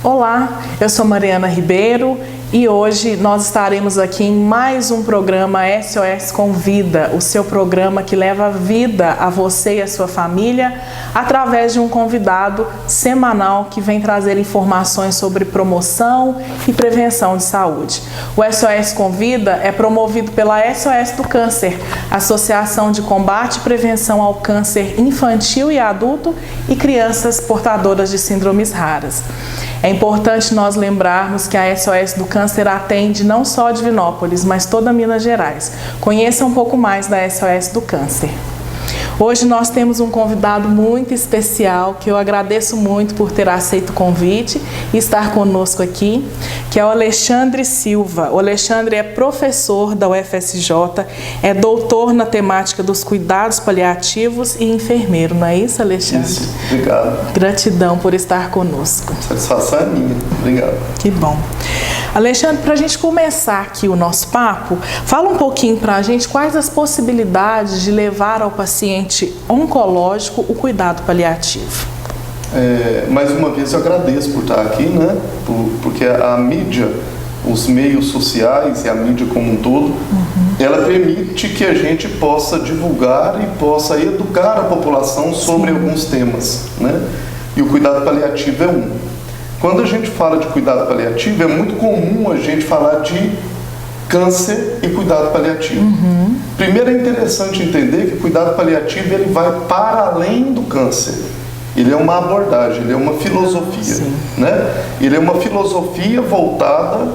Olá, eu sou Mariana Ribeiro e hoje nós estaremos aqui em mais um programa SOS Convida, o seu programa que leva vida a você e a sua família através de um convidado semanal que vem trazer informações sobre promoção e prevenção de saúde. O SOS Convida é promovido pela SOS do Câncer, Associação de Combate e Prevenção ao Câncer Infantil e Adulto e Crianças Portadoras de Síndromes Raras. É importante nós lembrarmos que a SOS do Câncer atende não só Divinópolis, mas toda Minas Gerais. Conheça um pouco mais da SOS do Câncer. Hoje nós temos um convidado muito especial, que eu agradeço muito por ter aceito o convite e estar conosco aqui, que é o Alexandre Silva. O Alexandre é professor da UFSJ, é doutor na temática dos cuidados paliativos e enfermeiro, não é isso, Alexandre? Isso, obrigado. Gratidão por estar conosco. Satisfação é minha, obrigado. Que bom. Alexandre, para a gente começar aqui o nosso papo, fala um pouquinho para a gente quais as possibilidades de levar ao paciente oncológico o cuidado paliativo. Mais uma vez eu agradeço por estar aqui, né? Porque a mídia, os meios sociais e a mídia como um todo, ela permite que a gente possa divulgar e possa educar a população sobre alguns temas, né? E o cuidado paliativo é um. Quando a gente fala de cuidado paliativo, é muito comum a gente falar de câncer e cuidado paliativo. Primeiro é interessante entender que o cuidado paliativo ele vai para além do câncer. Ele é uma abordagem, ele é uma filosofia, né? Ele é uma filosofia voltada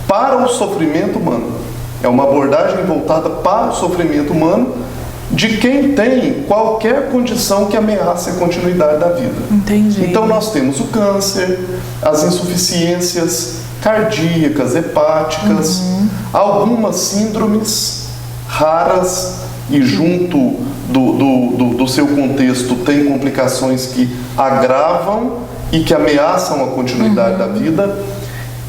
para o sofrimento humano. É uma abordagem voltada para o sofrimento humano de quem tem qualquer condição que ameace a continuidade da vida. Entendi. Então nós temos o câncer, as insuficiências cardíacas, hepáticas, algumas síndromes raras e junto do seu contexto tem complicações que agravam e que ameaçam a continuidade da vida.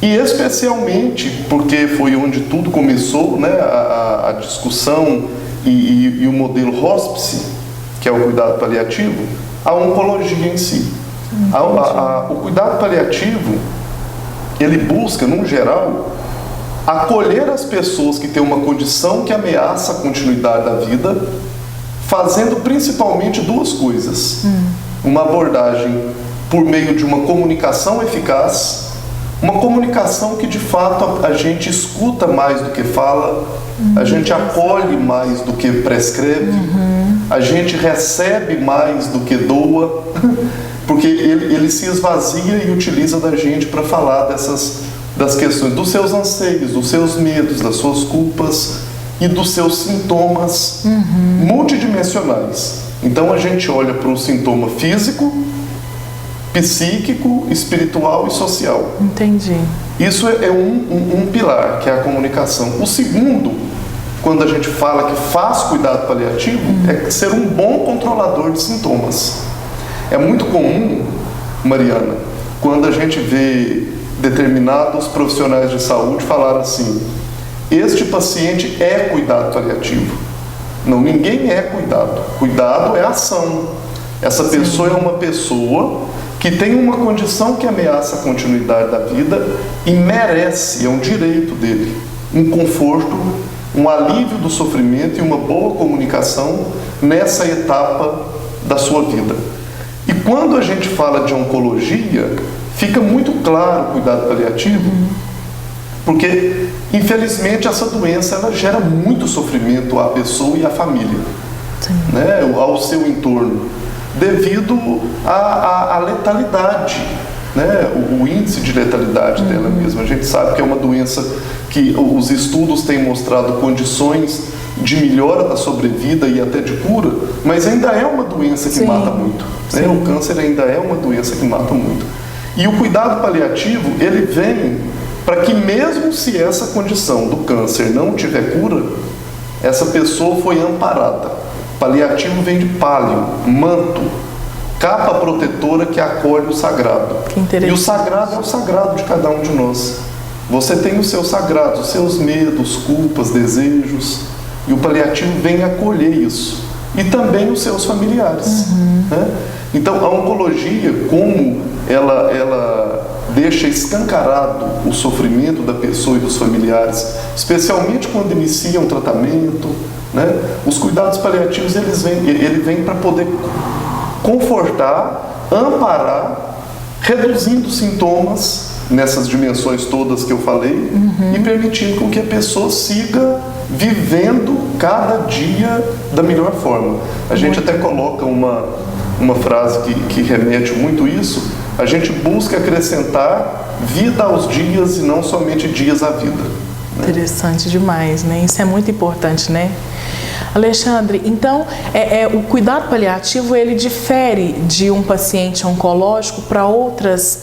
E especialmente, porque foi onde tudo começou, né, a discussão e o modelo hospice, que é o cuidado paliativo, a oncologia em si. O cuidado paliativo, ele busca, no geral, acolher as pessoas que têm uma condição que ameaça a continuidade da vida, fazendo principalmente duas coisas. Uma abordagem por meio de uma comunicação eficaz, uma comunicação que de fato a gente escuta mais do que fala, a gente acolhe mais do que prescreve, a gente recebe mais do que doa, porque ele se esvazia e utiliza da gente para falar das questões, dos seus anseios, dos seus medos, das suas culpas e dos seus sintomas multidimensionais. Então a gente olha para o sintoma físico, psíquico, espiritual e social. Entendi. Isso é um pilar, que é a comunicação. O segundo, quando a gente fala que faz cuidado paliativo, é ser um bom controlador de sintomas. É muito comum, Mariana, quando a gente vê determinados profissionais de saúde falar assim: este paciente é cuidado paliativo. Não, ninguém é cuidado. Cuidado é ação. Essa pessoa é uma pessoa que tem uma condição que ameaça a continuidade da vida e merece, é um direito dele, um conforto, um alívio do sofrimento e uma boa comunicação nessa etapa da sua vida. E quando a gente fala de oncologia, fica muito claro o cuidado paliativo, porque infelizmente essa doença ela gera muito sofrimento à pessoa e à família, né, ao seu entorno, devido à letalidade, né, o índice de letalidade dela mesma. A gente sabe que é uma doença que os estudos têm mostrado condições de melhora da sobrevida e até de cura, mas ainda é uma doença que mata muito, né? O câncer ainda é uma doença que mata muito. E o cuidado paliativo, ele vem para que mesmo se essa condição do câncer não tiver cura, essa pessoa foi amparada. Paliativo vem de pálio, manto, capa protetora que acolhe o sagrado. E o sagrado é o sagrado de cada um de nós. Você tem os seus sagrados, os seus medos, culpas, desejos, e o paliativo vem acolher isso. E também os seus familiares. Né? Então, a oncologia, como ela deixa escancarado o sofrimento da pessoa e dos familiares, especialmente quando inicia um tratamento, né? Os cuidados paliativos ele vem para poder confortar, amparar, reduzindo sintomas nessas dimensões todas que eu falei, e permitindo com que a pessoa siga vivendo cada dia da melhor forma. A gente até coloca uma frase que remete muito isso: a gente busca acrescentar vida aos dias e não somente dias à vida. Né? Interessante demais, né? Isso é muito importante, né? Alexandre, então, o cuidado paliativo, ele difere de um paciente oncológico para outras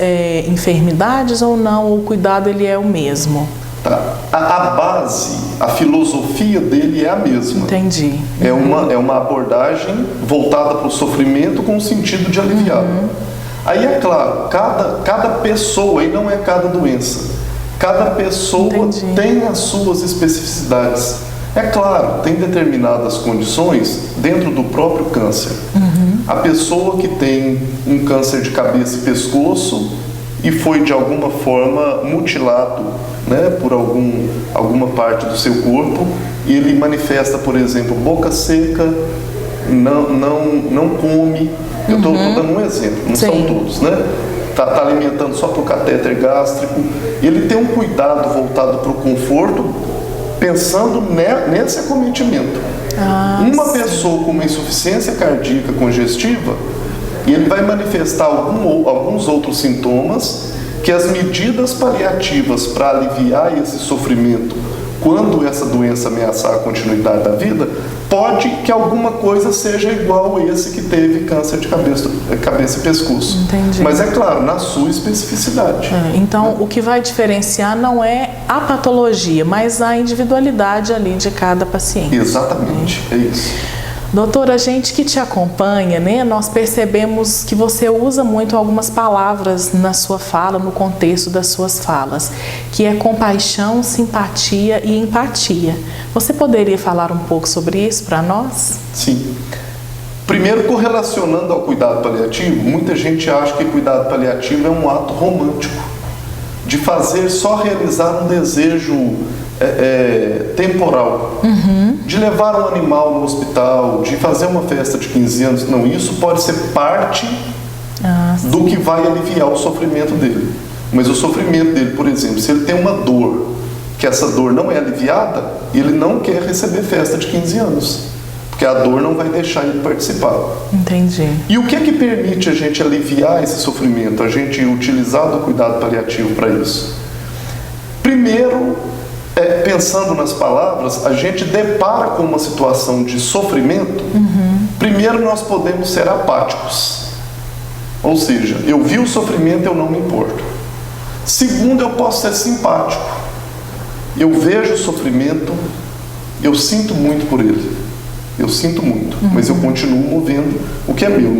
enfermidades ou não? O cuidado, ele é o mesmo? Tá. A base, a filosofia dele é a mesma. Entendi. É uma abordagem voltada para o sofrimento com o sentido de aliviar. Aí é claro, cada pessoa, e não é cada doença, cada pessoa tem as suas especificidades. É claro, tem determinadas condições dentro do próprio câncer. A pessoa que tem um câncer de cabeça e pescoço e foi de alguma forma mutilado, né, por alguma parte do seu corpo, e ele manifesta, por exemplo, boca seca, não come. Eu estou dando um exemplo, não são todos, né? Tá alimentando só por catéter gástrico. Ele tem um cuidado voltado para o conforto, pensando nesse acometimento. Uma pessoa com uma insuficiência cardíaca congestiva, e ele vai manifestar alguns outros sintomas que as medidas paliativas para aliviar esse sofrimento, quando essa doença ameaçar a continuidade da vida, pode que alguma coisa seja igual a esse que teve câncer de cabeça e pescoço. Entendi. Mas é claro, na sua especificidade. Então, o que vai diferenciar não é a patologia, mas a individualidade ali de cada paciente. Exatamente, é isso. Doutora, a gente que te acompanha, né, nós percebemos que você usa muito algumas palavras na sua fala, no contexto das suas falas, que é compaixão, simpatia e empatia. Você poderia falar um pouco sobre isso para nós? Sim. Primeiro, correlacionando ao cuidado paliativo, muita gente acha que cuidado paliativo é um ato romântico, de fazer só realizar um desejo temporal, de levar um animal no hospital, de fazer uma festa de 15 anos. Não, isso pode ser parte do que vai aliviar o sofrimento dele. Mas o sofrimento dele, por exemplo, se ele tem uma dor, que essa dor não é aliviada, ele não quer receber festa de 15 anos, porque a dor não vai deixar ele participar. Entendi. E o que é que permite a gente aliviar esse sofrimento, a gente utilizar do cuidado paliativo para isso? Primeiro, pensando nas palavras, a gente depara com uma situação de sofrimento. Primeiro, nós podemos ser apáticos, ou seja, eu vi o sofrimento, eu não me importo. Segundo, eu posso ser simpático, eu vejo o sofrimento, eu sinto muito por ele, eu sinto muito, mas eu continuo movendo o que é meu.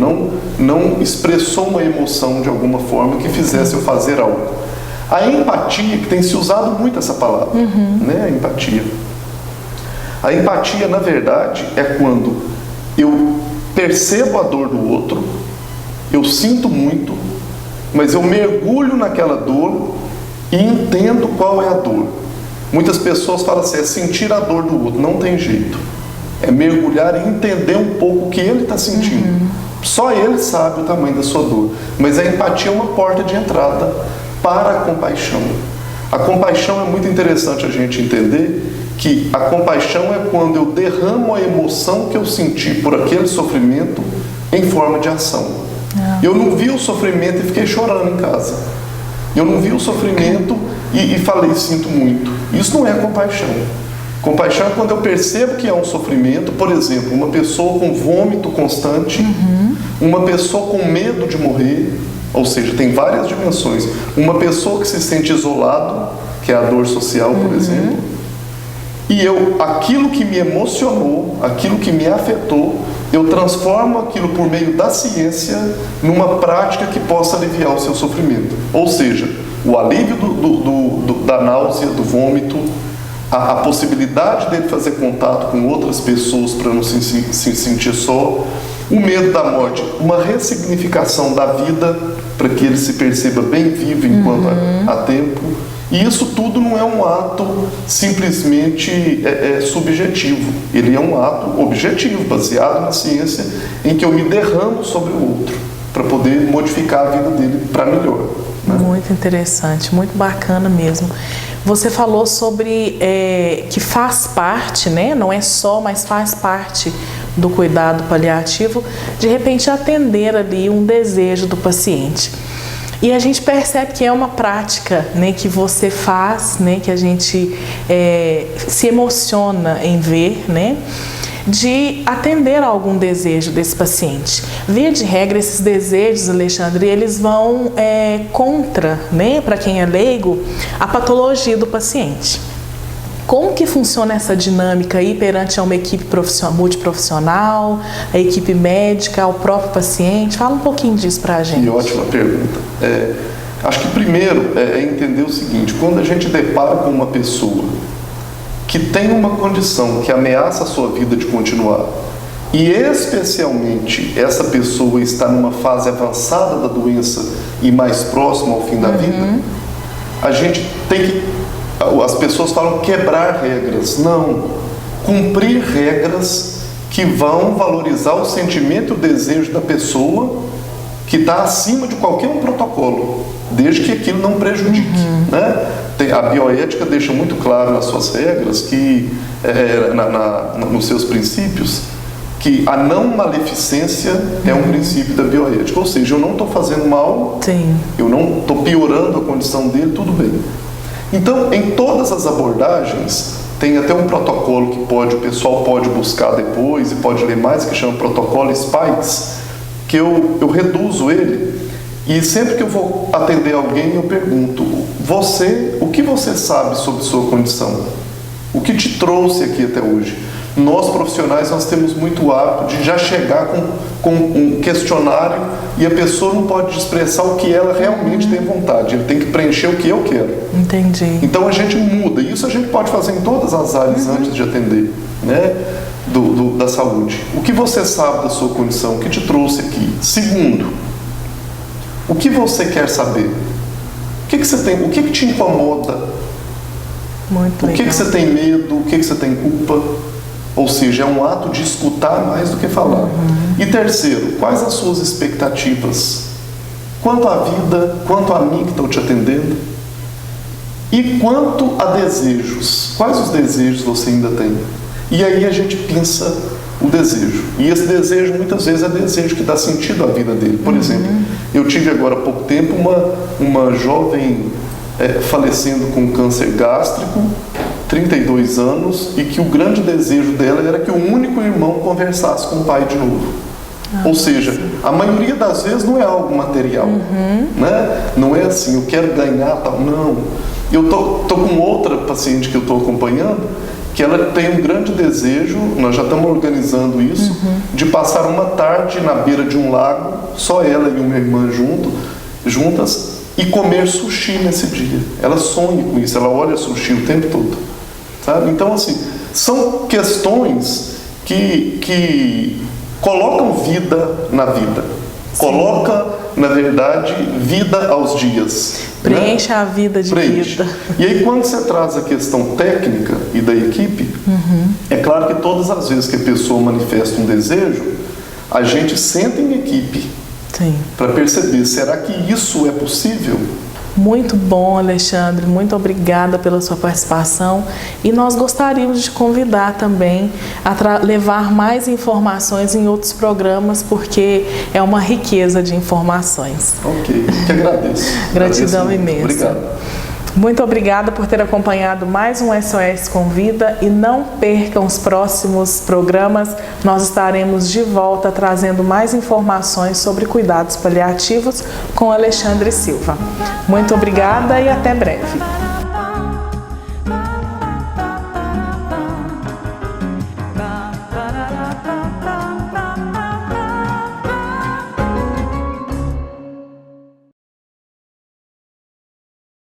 Não expressou uma emoção de alguma forma que fizesse eu fazer algo. A empatia, que tem se usado muito essa palavra, né? A empatia. A empatia, na verdade, é quando eu percebo a dor do outro, eu sinto muito, mas eu mergulho naquela dor e entendo qual é a dor. Muitas pessoas falam assim, é sentir a dor do outro. Não tem jeito. É mergulhar e entender um pouco o que ele está sentindo. Só ele sabe o tamanho da sua dor. Mas a empatia é uma porta de entrada para a compaixão. A compaixão é muito interessante a gente entender que a compaixão é quando eu derramo a emoção que eu senti por aquele sofrimento em forma de ação. Eu não vi o sofrimento e fiquei chorando em casa. Eu não vi o sofrimento e falei, sinto muito. Isso não é compaixão. Compaixão é quando eu percebo que é um sofrimento, por exemplo, uma pessoa com vômito constante, uma pessoa com medo de morrer, ou seja, tem várias dimensões. Uma pessoa que se sente isolado, que é a dor social, por exemplo, e aquilo que me emocionou, aquilo que me afetou, eu transformo aquilo por meio da ciência numa prática que possa aliviar o seu sofrimento. Ou seja, o alívio da náusea, do vômito, a possibilidade dele fazer contato com outras pessoas para não se sentir só, O medo da morte, uma ressignificação da vida para que ele se perceba bem vivo enquanto há tempo. E isso tudo não é um ato simplesmente subjetivo. Ele é um ato objetivo, baseado na ciência, em que eu me derramo sobre o outro para poder modificar a vida dele para melhor. Né? Muito interessante, muito bacana mesmo. Você falou sobre que faz parte, né? Não é só, mas faz parte do cuidado paliativo, de repente atender ali um desejo do paciente. E a gente percebe que é uma prática, né, que você faz, né, que a gente se emociona em ver, né, de atender a algum desejo desse paciente. Via de regra, esses desejos, Alexandre, eles vão contra, né, para quem é leigo, a patologia do paciente. Como que funciona essa dinâmica aí perante a uma equipe multiprofissional, a equipe médica, o próprio paciente? Fala um pouquinho disso para a gente. Que ótima pergunta. Acho que primeiro é entender o seguinte: quando a gente depara com uma pessoa que tem uma condição que ameaça a sua vida de continuar, e especialmente essa pessoa está numa fase avançada da doença e mais próxima ao fim da vida, a gente tem que... As pessoas falam quebrar regras. Não. Cumprir regras que vão valorizar o sentimento e o desejo da pessoa, que está acima de qualquer protocolo, desde que aquilo não prejudique. Né? A bioética deixa muito claro nas suas regras, que, nos seus princípios, que a não maleficência é um princípio da bioética. Ou seja, eu não estou fazendo mal, eu não estou piorando a condição dele, tudo bem. Então, em todas as abordagens, tem até um protocolo que o pessoal pode buscar depois e pode ler mais, que chama protocolo Spikes, que eu reduzo ele, e sempre que eu vou atender alguém, eu pergunto: o que você sabe sobre sua condição? O que te trouxe aqui até hoje? Nós, profissionais, nós temos muito hábito de já chegar com um questionário, e a pessoa não pode expressar o que ela realmente tem vontade, ele tem que preencher o que eu quero. Entendi. Então a gente muda, e isso a gente pode fazer em todas as áreas antes de atender, né, da saúde. O que você sabe da sua condição, o que te trouxe aqui? Segundo, o que você quer saber? O que você tem, o que te incomoda? Muito legal. O que você tem medo, o que você tem culpa? Ou seja, é um ato de escutar mais do que falar. E terceiro, quais as suas expectativas? Quanto à vida, quanto a mim que estou te atendendo? E quanto a desejos? Quais os desejos você ainda tem? E aí a gente pensa o desejo. E esse desejo, muitas vezes, é desejo que dá sentido à vida dele. Por exemplo, eu tive agora há pouco tempo uma jovem falecendo com câncer gástrico, 32 anos, e que o grande desejo dela era que o único irmão conversasse com o pai de novo. Ou seja, a maioria das vezes não é algo material, né? Não é assim, eu quero ganhar, tal. Não. Eu tô com outra paciente que eu estou acompanhando, que ela tem um grande desejo, nós já estamos organizando isso, de passar uma tarde na beira de um lago, só ela e uma irmã juntas, e comer sushi nesse dia. Ela sonha com isso, ela olha sushi o tempo todo. Sabe? Então, assim, são questões que colocam vida na vida. Sim. Coloca, na verdade, vida aos dias. Preenche, né? A vida de vida. E aí, quando você traz a questão técnica e da equipe, é claro que todas as vezes que a pessoa manifesta um desejo, a gente senta em equipe para perceber, será que isso é possível? Muito bom, Alexandre, muito obrigada pela sua participação, e nós gostaríamos de convidar também a levar mais informações em outros programas, porque é uma riqueza de informações. Ok, que agradeço. Gratidão imensa. Obrigado. Muito obrigada por ter acompanhado mais um SOS Convida, e não percam os próximos programas. Nós estaremos de volta trazendo mais informações sobre cuidados paliativos com Alexandre Silva. Muito obrigada e até breve.